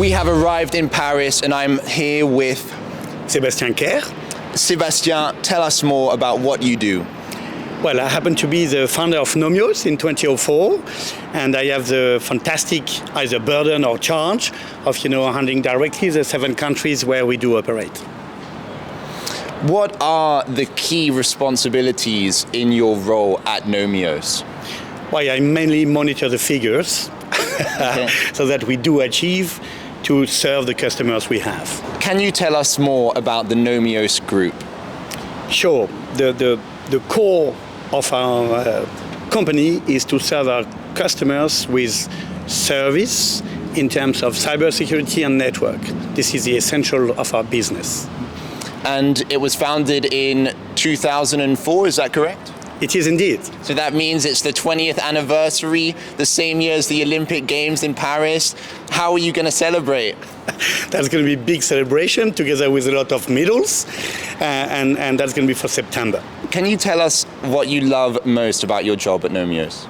We have arrived in Paris and I'm here with Sébastien Kher. Sébastien. Tell us more about what you do. Well, I happen to be the founder of Nomios in 2004, and I have the fantastic either burden or charge of handling directly the 7 countries where we do operate. What are the key responsibilities in your role at Nomios? Well, I mainly monitor the figures so that we do achieve to serve the customers we have. Can you tell us more about the Nomios Group? Sure. The core of our company is to serve our customers with service in terms of cybersecurity and network. This is the essential of our business. And it was founded in 2004, is that correct? It is indeed. So that means it's the 20th anniversary, the same year as the Olympic Games in Paris. How are you going to celebrate? That's going to be a big celebration together with a lot of medals, and that's going to be for September. Can you tell us what you love most about your job at Nomios?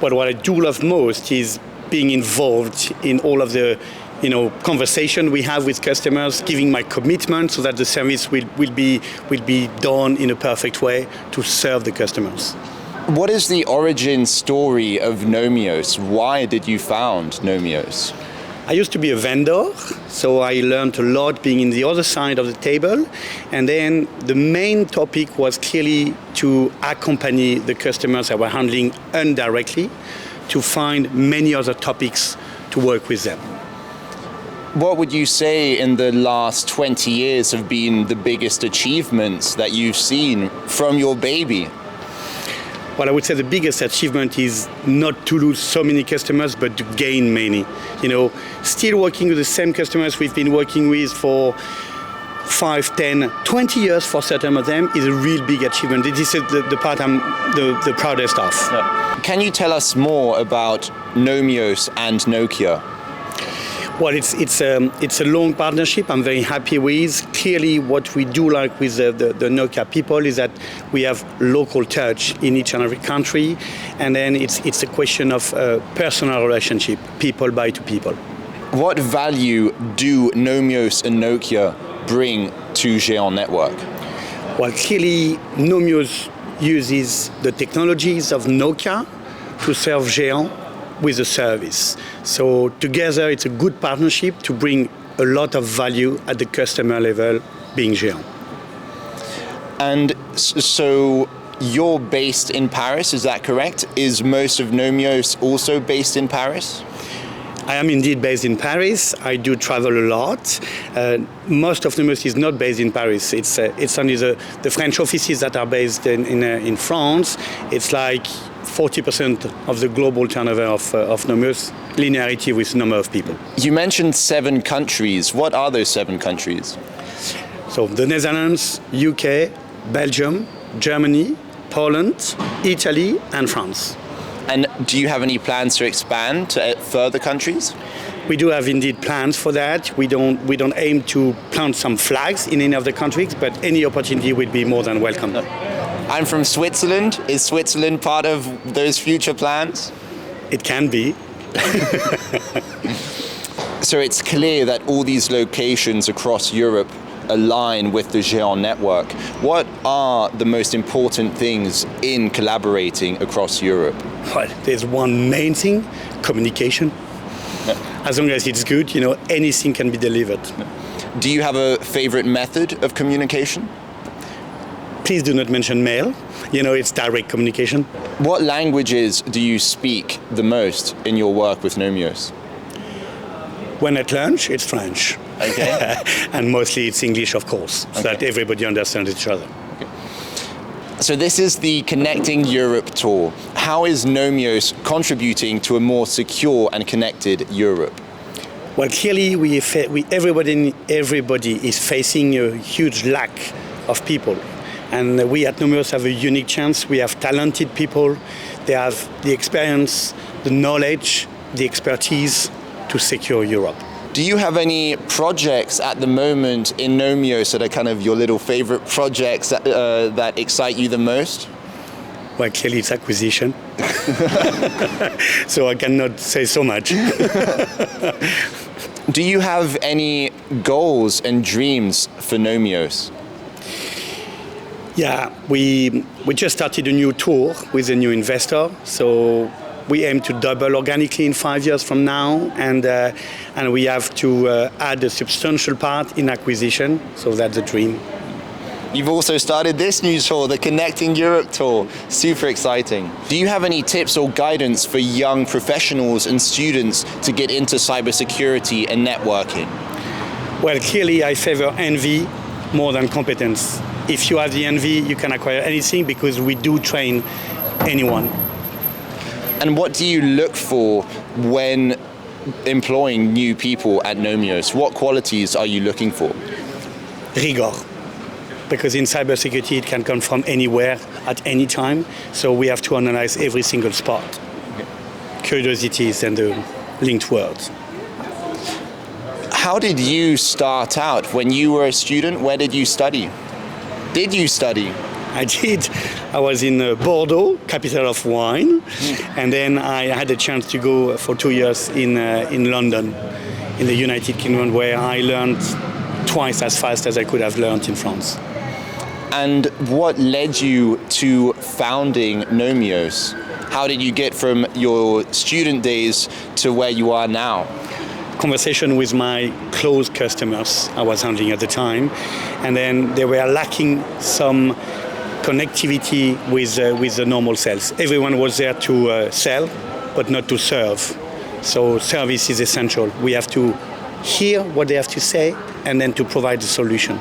Well, what I do love most is being involved in all of the conversation we have with customers, giving my commitment so that the service will be done in a perfect way to serve the customers. What is the origin story of Nomios? Why did you found Nomios? I used to be a vendor, so I learned a lot being in the other side of the table. And then the main topic was clearly to accompany the customers that were handling indirectly to find many other topics to work with them. What would you say in the last 20 years have been the biggest achievements that you've seen from your baby? Well, I would say the biggest achievement is not to lose so many customers, but to gain many. Still working with the same customers we've been working with for 5, 10, 20 years for certain of them is a real big achievement. This is the part I'm the proudest of. Can you tell us more about Nomios and Nokia? Well, it's a long partnership I'm very happy with. Clearly, what we do like with the Nokia people is that we have local touch in each and every country, and then it's a question of personal relationship, people by to people. What value do Nomios and Nokia bring to GÉANT network? Well, clearly, Nomios uses the technologies of Nokia to serve GÉANT with a service. So together it's a good partnership to bring a lot of value at the customer level, being GÉANT. And so you're based in Paris, is that correct? Is most of Nomios also based in Paris? I am indeed based in Paris. I do travel a lot. Most of Nomios is not based in Paris. It's only the French offices that are based in France. It's like 40% of the global turnover of Nomios, linearity with number of people. You mentioned 7 countries. What are those 7 countries? So the Netherlands, UK, Belgium, Germany, Poland, Italy, and France. And do you have any plans to expand to further countries? We do have indeed plans for that. We don't aim to plant some flags in any of the countries, but any opportunity would be more than welcome. I'm from Switzerland. Is Switzerland part of those future plans? It can be. So it's clear that all these locations across Europe align with the GÉANT network. What are the most important things in collaborating across Europe? Well, there's one main thing, communication. Yeah. As long as it's good, anything can be delivered. Do you have a favorite method of communication? Please do not mention mail. It's direct communication. What languages do you speak the most in your work with Nomios? When at lunch, it's French. Okay. And mostly it's English, of course, so that everybody understands each other. Okay. So this is the Connecting Europe tour. How is Nomios contributing to a more secure and connected Europe? Well, clearly, everybody is facing a huge lack of people. And we at Nomios have a unique chance. We have talented people. They have the experience, the knowledge, the expertise to secure Europe. Do you have any projects at the moment in Nomios that are kind of your little favorite projects that excite you the most? Well, clearly it's acquisition. So I cannot say so much. Do you have any goals and dreams for Nomios? Yeah, we just started a new tour with a new investor, so we aim to double organically in 5 years from now, and we have to add a substantial part in acquisition, so that's the dream. You've also started this new tour, the Connecting Europe tour. Super exciting. Do you have any tips or guidance for young professionals and students to get into cybersecurity and networking? Well, clearly I favor envy more than competence. If you have the envy, you can acquire anything because we do train anyone. And what do you look for when employing new people at Nomios? What qualities are you looking for? Rigor. Because in cybersecurity it can come from anywhere at any time, so we have to analyze every single spot. Okay. Curiosities and the linked words. How did you start out? When you were a student, where did you study? Did you study? I did. I was in Bordeaux, capital of wine, and then I had a chance to go for 2 years in London, in the United Kingdom, where I learned twice as fast as I could have learned in France. And what led you to founding Nomios? How did you get from your student days to where you are now? Conversation with my close customers I was handling at the time, and then they were lacking some connectivity with the normal sales. Everyone was there to sell, but not to serve. So service is essential. We have to hear what they have to say and then to provide the solution.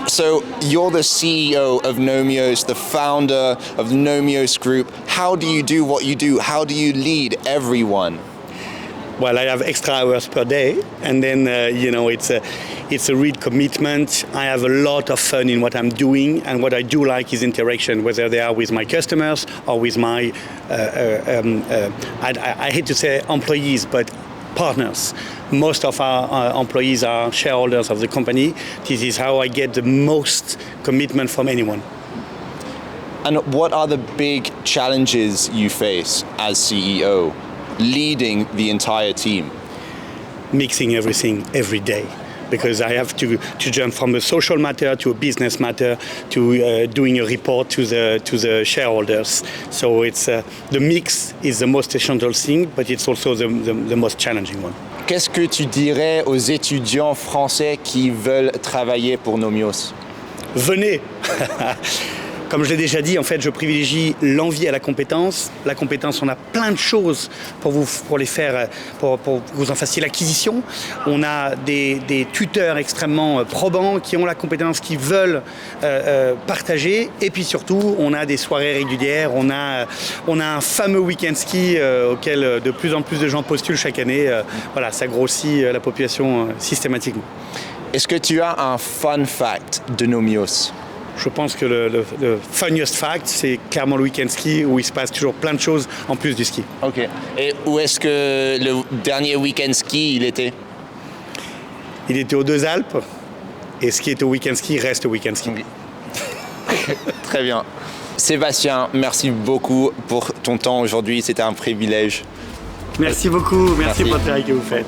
So you're the CEO of Nomios, the founder of the Nomios Group. How do you do what you do? How do you lead everyone? Well, I have extra hours per day, and then it's a real commitment. I have a lot of fun in what I'm doing, and what I do like is interaction, whether they are with my customers or with my, I hate to say employees, but partners. Most of our employees are shareholders of the company. This is how I get the most commitment from anyone. And what are the big challenges you face as CEO, leading the entire team? Mixing everything every day, because I have to jump from a social matter to a business matter to doing a report to the shareholders. So it's the mix is the most essential thing, but it's also the most challenging one. Qu'est-ce que tu dirais aux étudiants français qui veulent travailler pour Nomios? Venez. Comme je l'ai déjà dit, en fait, je privilégie l'envie à la compétence. La compétence, on a plein de choses pour les faire, pour que vous en fassiez l'acquisition. On a des tuteurs extrêmement probants qui ont la compétence, qui veulent partager. Et puis surtout, on a des soirées régulières. On a un fameux week-end ski auquel de plus en plus de gens postulent chaque année. Voilà, ça grossit la population systématiquement. Est-ce que tu as un fun fact de Nomios? Je pense que le funniest fact, c'est clairement le week-end ski où il se passe toujours plein de choses en plus du ski. Ok. Et où est-ce que le dernier week-end ski, il était? Il était aux Deux Alpes. Et ce qui est au week-end ski reste au week-end ski. Très bien. Sébastien, merci beaucoup pour ton temps aujourd'hui. C'était un privilège. Merci beaucoup. Merci pour le travail que vous faites.